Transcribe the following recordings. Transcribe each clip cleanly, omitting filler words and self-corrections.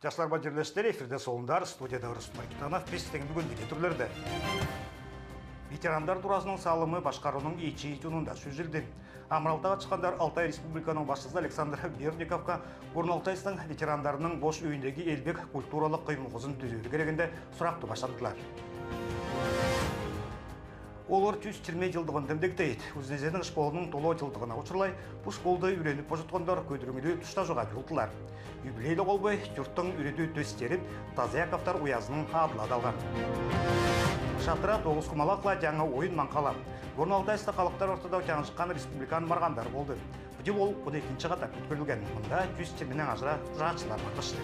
Жашлар бажырлештер эфирде солундар, студияда Орыс Маркитанов, бестен бүгін деде түрлерді. Ветерандар турасының салымы башқаруның ичи жунунда сүзілді. Амралтаға чыққандар Алтай Республиканың басшысы Александр Берниковқа Горналтайстың ветерандарының бош үйіндегі елбек культуралық қоймығызын түзеуді керегінде сұрақты баштандылар. Олар 120 жылдығын дәмдектейді. Үзнезенің школының толы жылдығына ұшырлай, бұл школды үйреніп божытқандар көйдіріңді тұшта жоға білділар. Юбилейлі қолбай, жұрттың үйреті төстеріп, Тазияковтар уязының адылады алған. Шатыра 9 құмалақла жаңа ойын маңқалап. Горналтайста қалықтар ортада жаңшыққан республикан марғандар болды. Бұды ол бұды екінші қатап өткірілген. Мұнда 120-нен ажыра жұратшылар мақышты.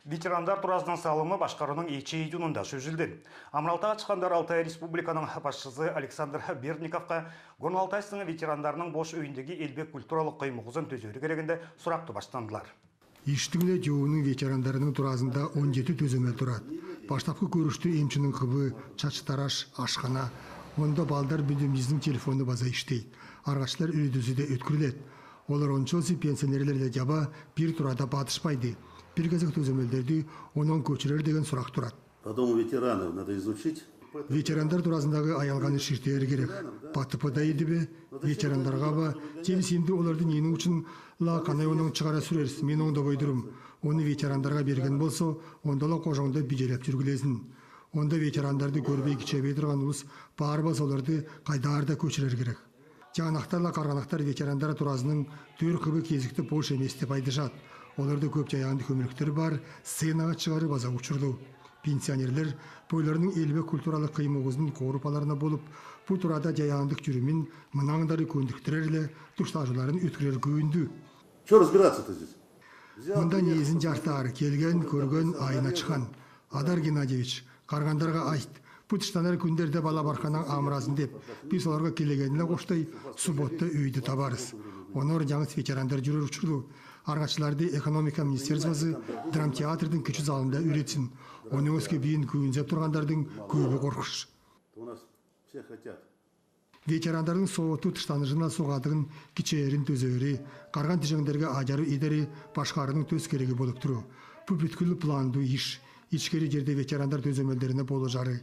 Ветерандар турасының салымы башқаруның ичи жунунда сөзілді. Амралтаға чыққандар Алтай Республиканың басшысы Александр Берниковқа Горналтайстың ветерандарының бош үйіндегі елбек культуралық қоймығызын төзеуді керегінде сұрақты баштандылар. Иштігіле жоуының ветерандарының турасында 17 төземел тұрады. Баштапқы көрішті емчінің қыбы, чачтараш, ашқана, онда балдар бүдіміздің телефоны база іштейді. Арғачлар үрідізіде өткіріледі. Олар ончосы пенсионерлерді жаба бір турада батышпайды. Bir кезек төземелдерді онын көчірер деген сұрақ тұрады. По дому ветеранов надо изучить. Ветерандар турасындағы аялғаны шиштері керек. Патыпыда еді бе, ветерандарға ба, темсенді оларды ненің үшін лақанай оның шығара сүрерсіз, мен оңда бойдырым. Оны ветерандарға берген болса, ондала қожаңда бежелеп жүргілесін. Онда ветерандарды көрбей кичебей тұрған ұлыс бар бас оларды қайдарда көчірер керек. Жаңақтарла қарғанақтар ветерандар турасының төр қыбы кезікті бош емес деп айдышады. Оларда көп жайғанды көміліктер бар, сценаға шығары база ұшырды. Пенсионерлер бойларының елбек культуралық қаймығызының қорыпаларына болып, бұл турада жайғандық жүрімен мұнаңдары көндіктірерлі тұштажыларын өткірер күйінді. Что разбираться-то здесь? Онда незін жартары келген, көрген айына чыққан. Адар Геннадьевич, қарғандарға айт, бұтыштанар күндерде бала барқанан амырасын деп, біз оларға келегеніне қоштай сұботты үйді табарыз. Онор жаңыз ветерандар жүрер ұшырды. Арғачыларды экономика министерствосы драмтеатрдың күші залында үйретсін. Оның өске бейін күйінзеп тұрғандардың көбі қорқыш. Ветерандардың соғыту тұштаныжына соғадығын кичерін төзөері, қарған тежеңдерге ажары едері башқарының төз керегі болып тұру. Бұл бүткілі планды иш. Ичкері жерде ветерандар төзөмелдеріне болу жары,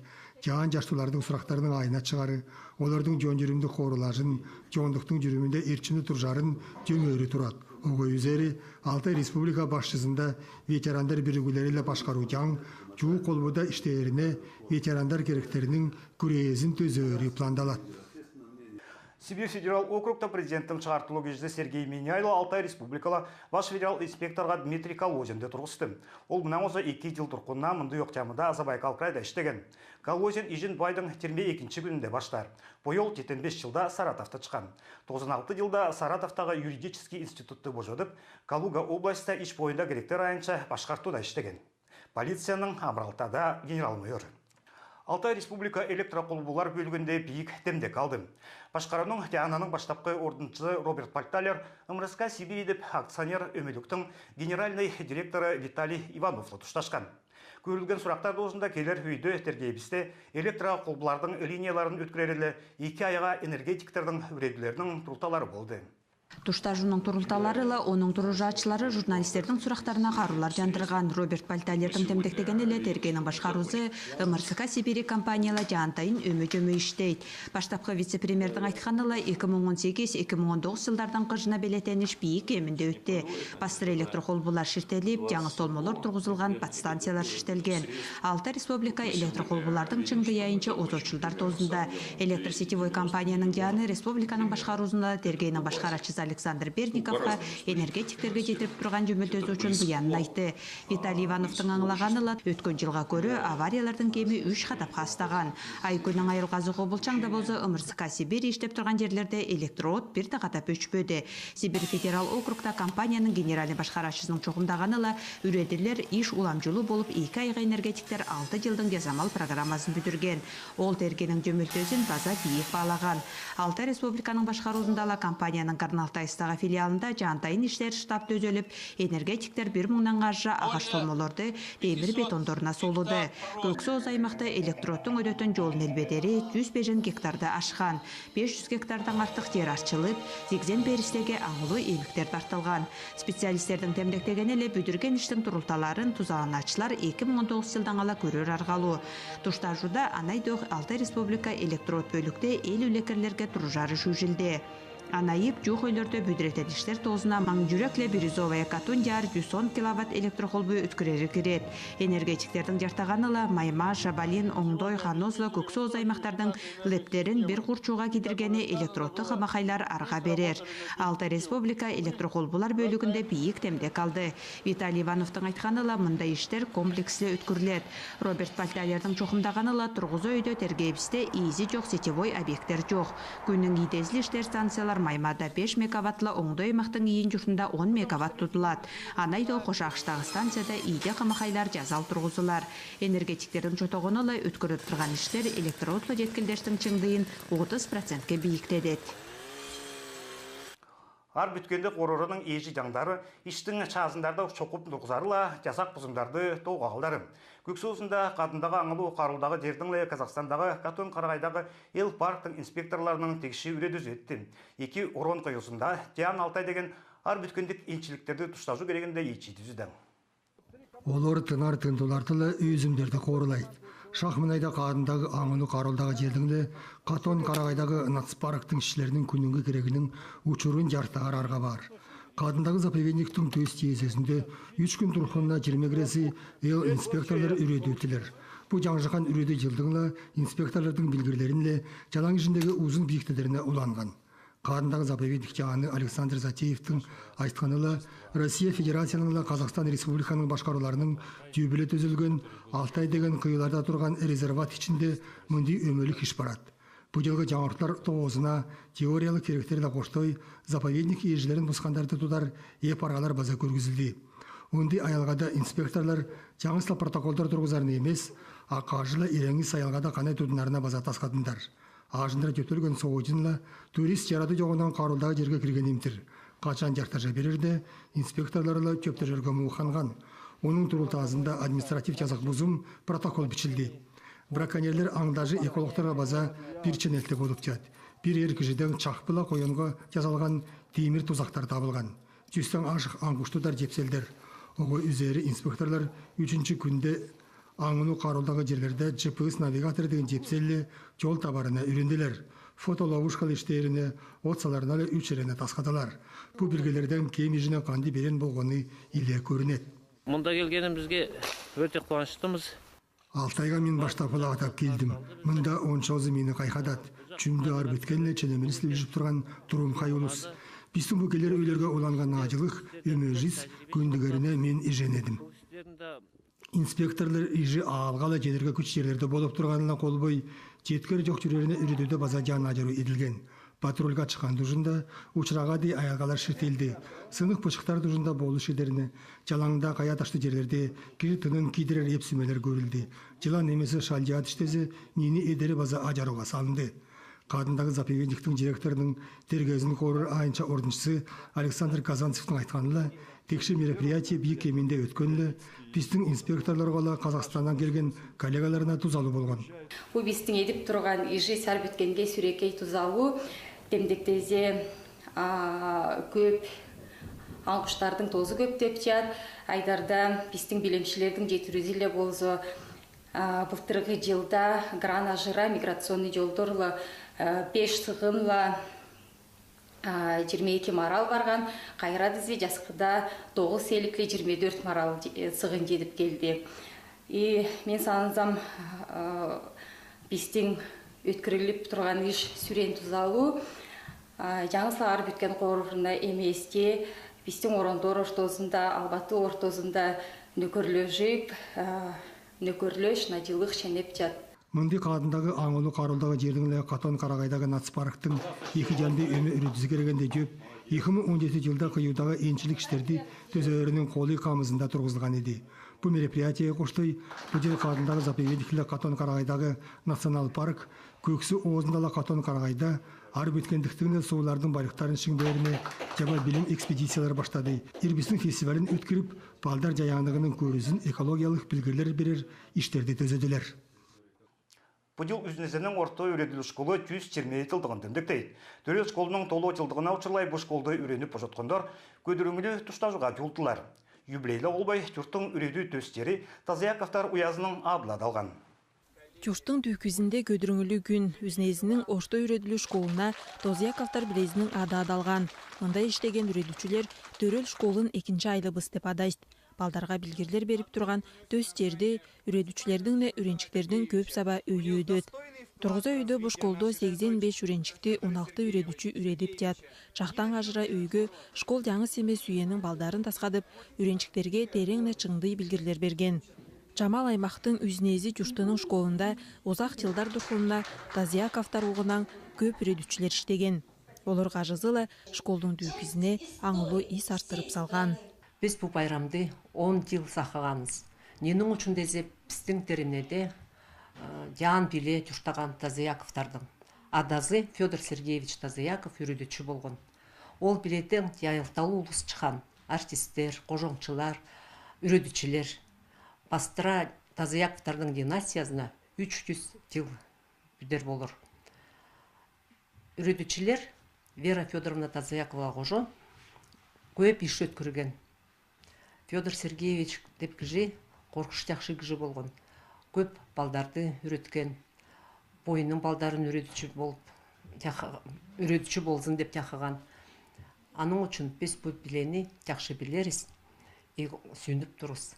жан жаштылардың сұрақтарының айына шығары, олардың жон жүрімді қорылажын, жондықтың жүрімінде ерчіні тұржарын жөңөрі тұрады. Оғы үзері Алтай Республика башчысында ветерандар бірігулеріля башқару жаң, жуу қолбуда іштеріне ветерандар керектерінің күрезін төзөөрі пландалады. Сибирь федерал округта президенттің шығартылу кежді Сергей Меняйло Алтай Республикала баш федерал инспекторға Дмитрий Колозинді тұрғысты. Ол мұнан осы 2 жыл тұрқынна мұнды yoqчамыда Азабайкал крайда іштеген. Колозин ижін байдың 22 күнінде баштар. Бойол 75 жылда Саратовта чыққан. 96 жылда Саратовтағы юридический институтты божодып, Калуга областта иш бойында керектер айынша башқартуда іштеген. Полицияның Амралтада генерал-майор. Алтай Республика электроколбулар бөлігінде бейік демде қалды. Башқараның Диананың баштапқы ордыншысы Роберт Пальталер МРСК Сибирь деп акционер өмеліктің генеральный директоры Виталий Ивановлы тұшташқан. Көрілген сұрақтар дозында келер үйді тергейбісте электроколбулардың линияларын өткерелі 2 айға энергетиктердің үреділерінің тұрылталары болды. Туштажының турулталарыла оның туружачылары журналистердің сұрақтарына қарулар жандырған. Роберт Пальталердің темдектеген елі тергенің башқарузы МРСК Сибири компаниялы жантайын өмі-жөмі іштейді. Баштапқы вице-премьердің айтқанылы 2018-2019 жылдардан қыжына белетеніш бейік емінде өтті. Бастыр электрохолбулар шіртеліп, жаңы столмолар тұрғызылған подстанциялар шіртелген. Алтай Республика электрохолбулардың чыңды яйынша оточылдар тозында. Электросетевой компанияның дианы республиканың башқарузында тергенің башқарачысы Александр Берниковқа энергетиктерге жетіріп тұрған жөмөлтөз үшін бұянын айтты. Виталий Ивановтың аңлағанылы өткен жылға көрі авариялардың кемі 3 қатап қастаған. Айкөнің айылғазы қобылчаңда болзы МРСК Сибирь іштеп тұрған жерлерде электрод бір тақатап өчпөді. Сибирь федерал округта компанияның генеральный башқарашысының чоғымдағанылы үреділер иш уламжылы болып 2 айға энергетиктер 6 жылдың кезамал программасын бүтірген. Ол тергенің жөмөлтөзін база бейік бағлаған. Алтай Республиканың башқарузындала компанияның Алтайстағы филиалында жантайын иштер штаб төзөлүп, энергетиктер 1000 қаржы ағаш солмолорды темір бетондорына солуды. Көксөз аймақта электродтың өдөтін жолын элбедери 105 гектарды ашқан. 500 гектардан артық жер арчылып, 80 берістеге аңылу еліктер тартылған. Специалистердің темдектеген еле бүдірген іштің тұрылталарын тузағаначылар 2019 жылдан ала көрер арғалу. Туштажуда Анайдоқ Алтай Республика электрод бөлікте ел үлекерлерге тұржары жүжилді. Анайып жоқ өйлерді бүдіретеліштер тозына маң жүрекle Бирюзовая катун яр 110 киловатт электрохолбы өткірері керет. Энергетиктердің жартағанылы Майма, Шабалин, Оңдой, Ханозлы, Көксөз аймақтардың лептерін бір құрчуға кедіргені электродты қамақайлар арға берер. Алтай Республика электрохолбылар бөлігінде бейік темде қалды. Виталий Ивановтың айтқанылы мұнда іштер комплекслі өткірлет. Роберт Пальталердің чоқымдағанылы тұрғызы өйді тергейбісте изи жоқ сетевой объекттер жоқ. Күннің идезлі іштер станциялар Маймада 5 мегаваттлы Оңдой аймақтың ең жұртында 10 мегаватт тұтылады. Анайда Қошақштағы станцияда иде қамақайлар жазал тұрғызылар. Энергетиктердің жотоғынылы өткіріп тұрған іштер электродлы жеткілдештің чыңдайын 30%-ке бейіктедет. Ар бүткенде қорорының ежі жаңдары іштің чазындарды шоқып нұрғызарыла жасақ бұзымдарды тоғағылдары. Көксөзінде қадындағы аңылу қарудағы жердіңле Қазақстандағы Катон Қарағайдағы ел парктың инспекторларының текші үреді өтті. Екі орон қойысында Диан Алтай деген ар бүткендік еншіліктерді тұштажу керегінде ечі түзіді. Олар тынар тындулартылы өзімдерді қорылайды. Шахмынайда қадындағы аңылу қарулдағы жердіңле Катон Қарағайдағы нацпарктың ішілерінің күнінгі керегінің ұчырын жартағар арға бар. Қадындағы заповедниктің төс тиесесінде 3 күн тұрқынына 20 гресі ел инспекторлары үреді өтілер. Бұл жаңжыған үреді жылдыңла инспекторлардың білгірлерінле жалаң жіндегі ұзын биіктедеріне ұланған. Қадындағы заповедник жағаны Александр Затеевтің айтқанылы Россия Федерацияның Қазақстан Республиканың башқаруларының түйбілі төзілген Алтай деген қиыларда тұрған резерват ішінде мұндай өмілік іш барады. Бұл жылғы жаңғыртылар тоғызына теориялық керектерді қоштой заповедник ежілерін бұсқандарды тұдар епарғалар база көргізілді. Ондай аялғада инспекторлар жаңысла протоколдар тұрғызарын емес, ақажылы ереңіз аялғада қанай тұдынарына база тасқадындар. Ажындыра төтілген соғыдынла турист жарады жоғынан қарулдағы жерге кірген емтір. Қачан жақтажа берерді, инспекторларлы көпті жерге мұқанған. Оның тұрылтазында административ жазық бұзым протокол бичілді. Браконьерлер аңдажы экологтарға база бір ченелті болып жат. Бір еркіжіден чақпыла қойынға жазалған темір тұзақтар табылған. Жүстен ашық аңғыштудар жепселдер. Оғы үзері инспекторлар 3-ші күнде аңыну қарулдағы жерлерде GPS навигатор деген жепселі жол табарына үйренделер. Фотоловушкал іштеріне, отсаларыналы 3 жеріне тасқадалар. Бұл білгелерден кем ежіне қанды берен болғаны иле көрінет. Мұнда келгенімізге өте қуаныштымыз. Алтайға мен баштапыла атап келдім. Мұнда 10 мені қайқадат. Чүмді ар біткенле ченемеліслі жүріп тұрған тұрым қайылыс. Бістің бүкелер өйлерге оланған ажылық, өмежіз көндігеріне мен еженедім. Инспекторлар ежі ағалғала жедерге күч жерлерді болып тұрғанына қолбой, жеткер жоқ жүреріне үрідеуді база жан ажыру еділген. Патрульға шыққан дұжында ұшыраға дей аяғалар шіртелді. Сынық пұшықтар дұжында болу шедеріне, жалаңда қая ташты жерлерде кері тынын кейдірер епсімелер көрілді. Жылан немесі шалжиат іштезі нені едері база ажаруға салынды. Қадындағы заповедниктің директорының тергезін қорыр айынша орыншысы Александр Казанцевтің айтқанылы, текші мероприятие бейік кемінде өткенлі, біздің инспекторларға Қазақстаннан келген коллегаларына тұзалу болған. Бұл біздің едіп тұрған ежі сәр біткенге сүрекей тұзалу, демдектезе көп аңқыштардың тозы көп деп жат, айдарда біздің білемшілердің жетірізілі болзы бұлтырғы жылда гран ажыра миграционный жолдорлы 5 сығынла 22 марал барған, қайрады зе жасқыда 9 селіклі 24 марал сығын дедіп келді. Мен санызам біздің өткіріліп тұрған еш сүрен тұзалу, жаңысылар бүткен қорырына еместе, біздің орондор ортозында, албаты ортозында нөкірлі жип, нөкірлі шынадилық шенеп жат. Мынды қадындағы аңылы қарылдағы жердің қатон қарағайдағы нацпарктың екі жанды өмі үрдізі керегенде жөп, 2017 жылда қиюдағы еншілік іштерді төзөрінің қолы қамызында тұрғызылған еді. Бұл мероприятие қоштой, бұл жер қадындағы заповедниклі қатон қарағайдағы национал парк, көксі оғызындала қатон қарағайда, арып өткендіктігіне соғылардың байлықтарын шыңдеріне жаба білім экспедициялар баштады. Ирбістің фестивалін өткіріп, балдар жаяңдығының көрізін экологиялық білгілер берер іштерді төзеділер. Бұдыл үзнезінің орта үйреділі школы 120 жылдығын діндіктейді. Төрел школының толы жылдығына ұчырлай бұл школды үйреніп ұжытқандар көдіріңілі тұштажыға жолдылар. Юбилейлі олбай түрттің үйреду төстері Тазыяковтар уязының адыла далған. Жұрттың дүйкізінде көдіріңілі күн үзнезінің орта үйреділі школына Тазыяковтар білезінің ады адалған. Онда іштеген үйредушілер Төрел школын екінші айлы бұстеп адайст. Балдарға білгерлер беріп тұрған төстерді үйредушілердің де үйреншіктердің көп саба өйі өдет. Тұрғыза өйді бұл школды 85 үйреншікті 16 үйредуші үйредіп дят. Жақтан ажыра өйгі школ жаңы семе сүйенің балдарын тасқадып, үйреншіктерге тереңне чыңды білгерлер берген. Жамал аймақтың үзнези жұрттының школында озақ жылдар дұрқылына Тазыяковтар оғынан көп үйредушілер іштеген. Олар ғажызылы школдың дүйкізіне аңылы ис арттырып салған. Біз бұл байрамды 10 жыл сақығаныз. Ненің үшін дезе біздің теремнеде жан биле жұрттаған Тазыяковтардың. Адазы Федор Сергеевич Тазыяков үйредуші болған. Ол билетен яйылталы ұлыс чыған артистер, қожоңчылар, үйредушілер. Бастыра Тазыяковтардың династиясына 300 жыл бүдер болыр. Үйредушілер Вера Федоровна Тазыякова қожо көп иш өткірген. Федор Сергеевич деп кіжі, қорқыш жақшы кіжі болған. Көп балдарды үйреткен, бойының балдарын үйредуші болсын деп жақыған. Аның үшін біз бұл білені жақшы білеріз, сүйініп тұрыз.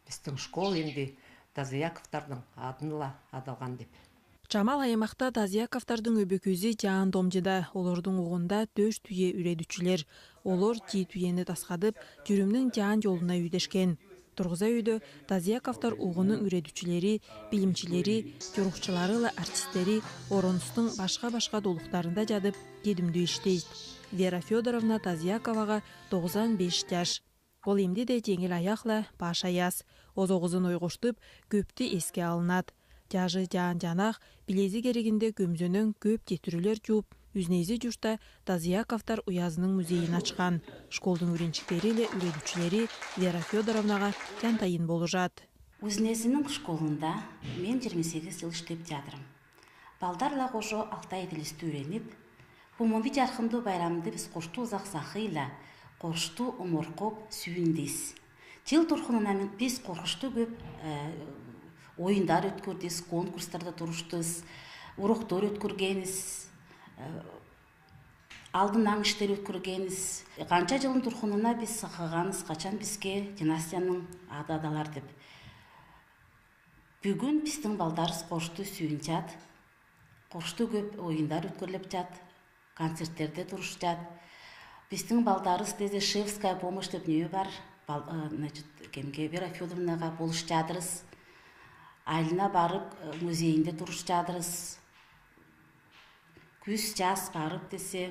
Біздің школ енді Тазыяковтардың адынла адалған деп. Жамал аймақта Тазыяковтардың өбекөзі жаан домжыда, олардың оғында төш түйе үйредушілер. Олар жи түйені тасқадып, жүрімнің жаан жолына үйдешкен. Тұрғыза үйді Тазыяковтар оғының үйредушілері, білімчілері, жұрықшылары, артистері, ороныстың башқа долықтарында жадып, дедімді іштейді. Вера Федоровна Тазыяковаға 95 жаш. Ол емде де жеңіл аяқла баш аяс. Оз оғызын ойғыштып, көпті еске алынады. Жажы жан-жанақ, білезі керегінде көмзөнің көп жетірілер жуып, үзнези жұртта Тазыяковтар уязының музейін ашқан. Школдың үйреншіктері ле үйредушілері Вера Федоровнаға жантайын болу жат. Үзнезінің школында мен 28 жыл іштеп жатырым. Балдарла қожо Алтай тілісті үйреніп, бұмынды жарқынды байрамды біз қошты ұзақ сақыйла, қоршты ұмырқоп сүйіндес. Жыл тұрқынына біз қорқышты көп ойындар өткөрдіз, конкурстарда тұрыштыз, урықтар өткөргеніз, алдынан іштер өткөргеніз. Қанша жылын тұрқынына біз сақығаныз, қачан бізге династияның ададалар деп. Бүгін біздің балдарыз қоршты сүйін жат, қоршты көп ойындар өткөрліп жат, концерттерде тұрыш жат. Біздің балдарыз дезе шефская помощь деп не бар, кемге Вера Федоровнаға болыш жадырыз. Айлына барып музейінде тұрыш жадырыз. Күз жас барып десе,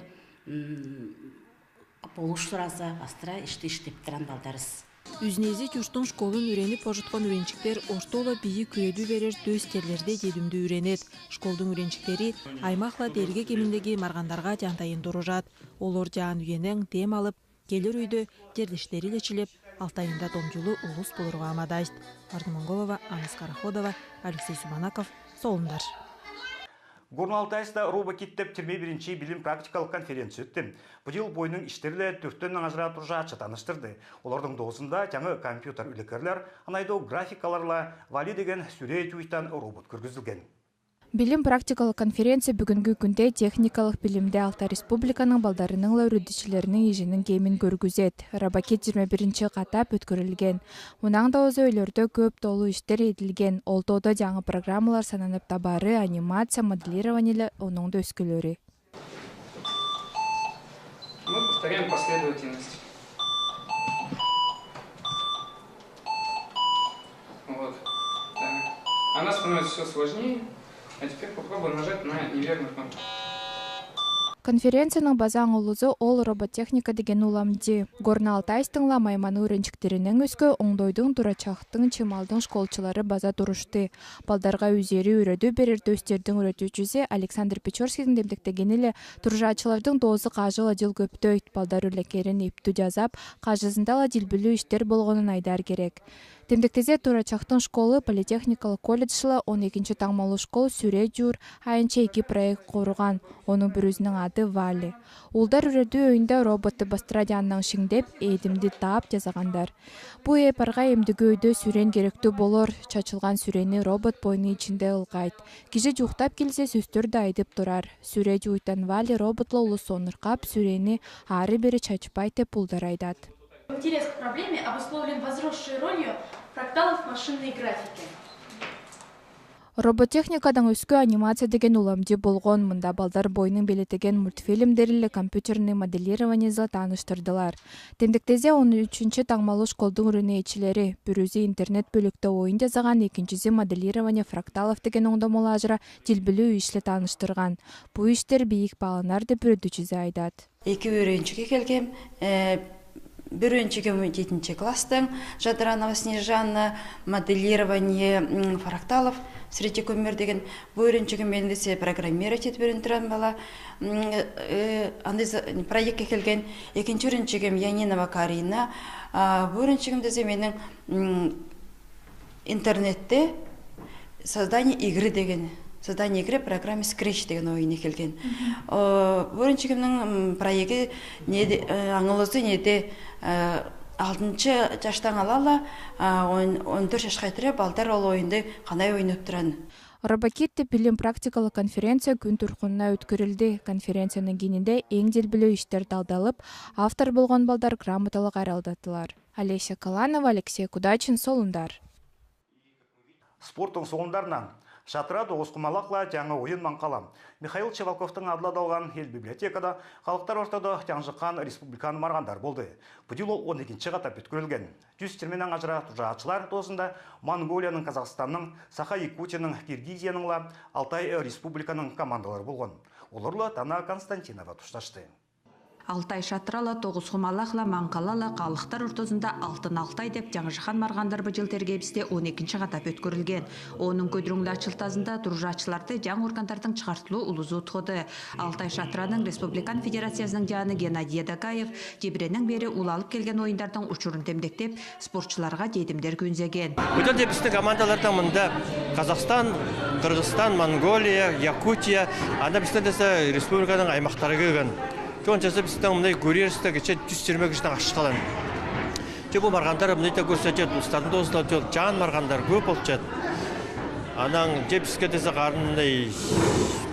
болыш сұраса, бастыра іштеп тұран балдарыз. Үзнези жұрттың школын үйреніп ожытқан үйреншіктер ортолы бейі күреду берер дөстерлерде дедімді үйренет. Школдың үйреншіктері аймақла дерге кеміндегі марғандарға жантайын дұрыжат. Олар жан үйенің дем алып, келер үйді жерлештері лечілеп, Алтайында домжулы ұлыс болырға амадайст. Арны Монголова, Анас Караходова, Алексей Субанаков, Солындар. Горналтайста роба киттеп 21-ші білім практикалық конференция өтті. Бұл жыл бойының іштерлі төрттен аңажыра тұржатшы таныштырды. Олардың доғысында жаңы компьютер үлекерлер, анайдау графикаларла вали деген сүре туйтан робот көргізілген. Білім практикалық конференция бүгінгі күнде техникалық білімде Алтай Республиканың балдарының үрдішілерінің ежінің кеймін көргізет. Рабакет 21-ші қатап өткөрілген. Онаңда өзі өйлерді көп толу іштер еділген. Олтода жаңы программалар сананып табары, анимация, моделирование оныңды өскілері. Мы повторяем последовательность. Вот. Так. Она становится все сложнее. А теперь попробуй нажать на неверную кнопку. Конференцияның базаң улузу ол роботехника деген уламди. Горна Алтайстыңла майманы үренчіктерінің өскі оңдойдың турачақтың чемалдың школчылары база турушты. Балдарға үзері үреді берерді өстердің үретучісі Александр Печорскийдің демдіктегенілі туржачылардың дозы қажыл адил көптөйт. Балдар үлекерін епту жазап, қажызындала дилбілі іштер болғанын айдар керек. Темдіктезе турачақтың школы политехникалық колледжшылы 12-ші таңмалы школ сүре жүр айынча 2 проект қорған. Оның бір өзінің ады Вали. Улдар үреді өйінде роботты бастырадианның шыңдеп, едімді таап жазағандар. Бұл епарға емдігі өйді сүрен керекті болыр, чачылған сүрені робот бойны içinde ылғайд. Кежі жуқтап келсе сөстірді айдып тұрар. Сүре жуйтан Вали роботлы ұлы сонырқап сүрені ары-бері чачпай теп ұлдар айдад. Интерес к проблеме обусловлен возросшей ролью фракталов в машинной графике. Роботехникадан өскі анимация деген уламди болған, мұнда балдар бойының белетеген мультфильмдерілі компьютерный моделированиезі таныштырдылар. Темдіктезе 13-ші таңмалы школдың үріне ечілері, бүрізі интернет бөлікті ойын жазаған, екіншісі моделирование фракталов деген оңдамалы ажыра дилбілі үйішлі таныштырған. Бұл іштер бейік баланар деп үрдічізе айдад. Екі өреншіге келгем, Бірінші жетінші класстың Жадыранова Снежанна моделирование фракталов среди көмір деген бірінші мендесе программировать етіп өрентірен бала проектке келген. Екінші өріншігім Янинова Карина, біріншігім десе менің интернетте создание игры деген. Создание игры программе Scratch деген ойыны келген. Біріншігімнің проекті аңылызы неде 6-шы жаштан алала 14 жашқа етірі балдар ол ойынды қандай ойын өптірін. Робакетті білім практикалық конференция күн тұрқынына өткірілді. Конференцияның кенінде ең делбілі іштер талдалып, автор болған балдар грамоталық аралдатылар. Олеся Каланова, Алексей Кудачин, Солундар. Спорттың соңындарынан Шатыра тоғызқұмалақла жаңа ойын маңқалам. Михаил Чевалковтың адладалған ел библиотекада халықтар ортада таңжыққан республиканы марғандар болды. Бұдыл ол 12-ші қатап өткөрілген. 100 терменен ажыра тұжаатшылар досында Монголияның, Қазақстанның, Саха-Якутияның, Киргизияның, Алтай республиканың командалары болған. Оларлы Тана Константинова тұшташты. Алтай шатырала, тоғыз құмалақла, маңқалала, қалықтар ұртозында алтын алтай деп жаңжыхан марғандар бұжыл тергебісте 12-ші қатап өткөрілген. Оның көдіріңлі ачылтазында тұржатшыларды жаң органдардың шығартылу ұлызу тұғыды. Алтай шатыраның Республикан Федерациясының жаны Геннадий Дагаев жебіренің бері улалып келген ойындардың ұшырын темдектеп, спортшыларға дедімдер көнзеген. Бұжыл депісті командалардан мұнда Қазақстан, Қырғызстан, Монголия, Якутия, анда біздің республиканың аймақтары келген. Сончасы біздің мұндай көрерісті кече 120 кішінің ашық қалан. Бұл марғандар мұндай көрсетет, ұстардың доғыздан жан марғандар көп олчат. Анаң жепіске десе қарындай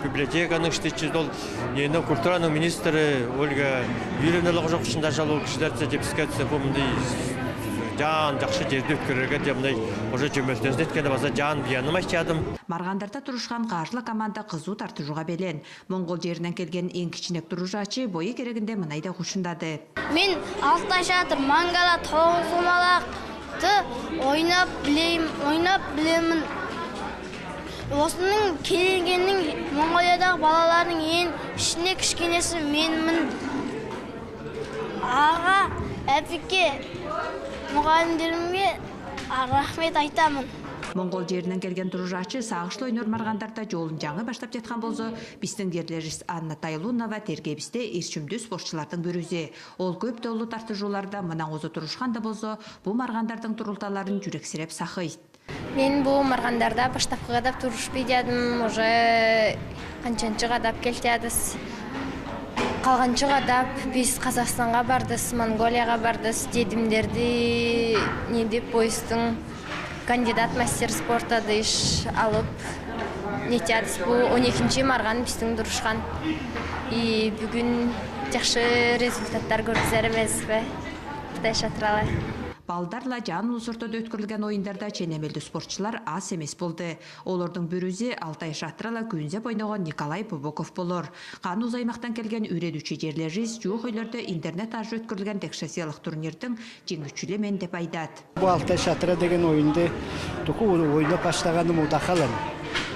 библиотеканың іштечі ол ені культураның министрі Ольга Юрьевналығы жоқ үшінде жалу кішілерді жепіске десе бұл мұндай жан жақшы жерді өткерерге демдай уже жөмелтенізді еткені баса жан бияным айтадым. Марғандарда тұрышқан қаржылы команда қызу тартыжуға белен. Моңғол жерінен келген ең кішінек тұружачы бойы керегінде мұнайда құшындады. Мен Алтай шатыр маңғала тоғызқұмалақты ойнап білемін. Осының келгеннің Моңғолиядағы балалардың ең ішіне кішкенесі менмін. Аға, әпеке, мұғалімдерімге рахмет айтамын. Моңғол жерінен келген тұружачы сағышлы ойнор марғандарда жолын жаңы баштап жетқан болзы, біздің дерлеріс Анна Тайлунова тергебісте ершімді спортшылардың бүрізе. Ол көп толы тартыжуларда мұнан өзі тұрышқанда болзы, бұл марғандардың тұрылталарын жүрексіреп сақыйд. Мен бұл марғандарда баштапқы қадап тұрышпей дедім, уже қанчанчы қадап келтедіз. Қалғанчы қадап біз Қазақстанға бардыз, Монголияға бардыз, дедімдерді недеп бойыстың кандидат мастер спорта дыш алып нетядыз. Бұл 12-ші марған біздің дұрышқан. И бүгін жақшы результаттар көргізеріміз бе? Қытай шатыралай. Балдарла жан улус ортодо өткөрүлгөн оюндарда ченемелди спортчулар аз эмес болду. Олордун бирүүсү Алтай Шатрала күнзеп ойногон Николай Бобоков болор. Кануз аймактан келген үйрөдүүчү жерлерибиз жуuk өйлөрдө интернет аркылуу өткөрүлгөн текшесиялык турнирдин жеңүүчүлү мен деп айтат. Бу Алтай Шатра деген оюнду туку ойноп баштаганым удакалым.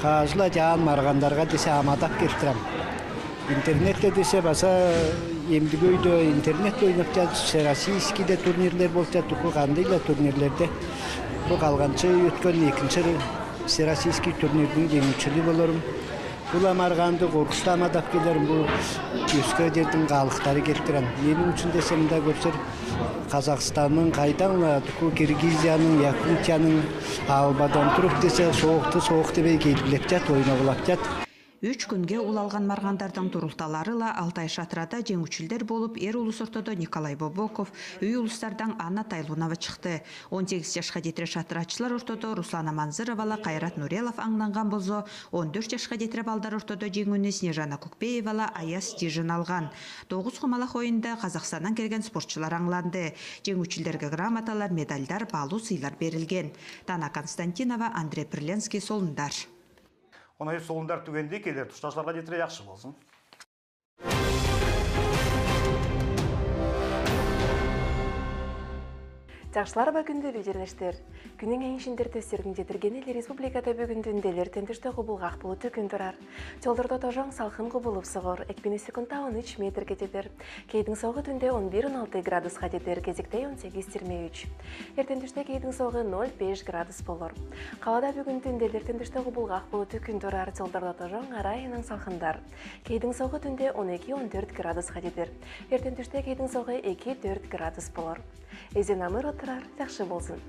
Кажла жаан маргандарга десе амадап келтирем. Интернетте десе баса эмдиги өйдө интернет ойноп жатат, российскийде турнирлер болуп жатат, туку кандай эле турнирлерде. Бу калганчы өткөн экинчи всероссийский турнирдин жеңүүчүсү болорум. Бул амарганды коркусту амадап келерим, бул өзгө жердин калыктары келтирем. Менин үчүн десе мында көрсөр Казакстандын кайдан туку Киргизиянын, Якутиянын албадан туруп десе соок дебей келип жат, ойногулап жат. 3 күнгө улалган маргандардын турулталарыла Алтай Шатрада жеңүүчүлөр болуп, эр улус ортодо Николай Бобоков, үй улустардан Анна Тайлунова чыкты. 18 жашка жетире шатрачылар ортодо Руслана Манзыровала, Кайрат Нурелов аңланган болсо, 14 жашка жетире балдар ортодо жеңүүнү Снежана Кукпеевала, Аяс Тижин алган. 9 кумалак оюнда Казакстандан келген спортчулар аңланды. Жеңүүчүлөргө грамоталар, медальдар, баалуу сыйлар берилген. Тана Константинова, Андрей Приленский, Солундар. Ona solundar tügendi keler, tuştaşlarga jetire yaxşı bolsun. Жакшылар ба күндө билжирлештер. Күнүн эң шиндер төстердин жетиргени республикада бүгүн түнделер тентиште кубулгак болуп күн турар. Жолдордо тожоң салкын кубулуп согор, экпини секундда 13 метрге жетер. Кээдин согу түндө 11-16 градуска жетер, кезекте 18-23. Эртең түштө кээдин согу 0-5 градус болор. Калада бүгүн түнделер тентиште кубулгак болуп күн турар. Жолдордо тожоң арайынан салкындар. Кээдин согу түндө 12-14 градуска жетер. Эртең түштө кээдин согу 2-4 градус болор. Эзен амыр отурар, жакшы болсун.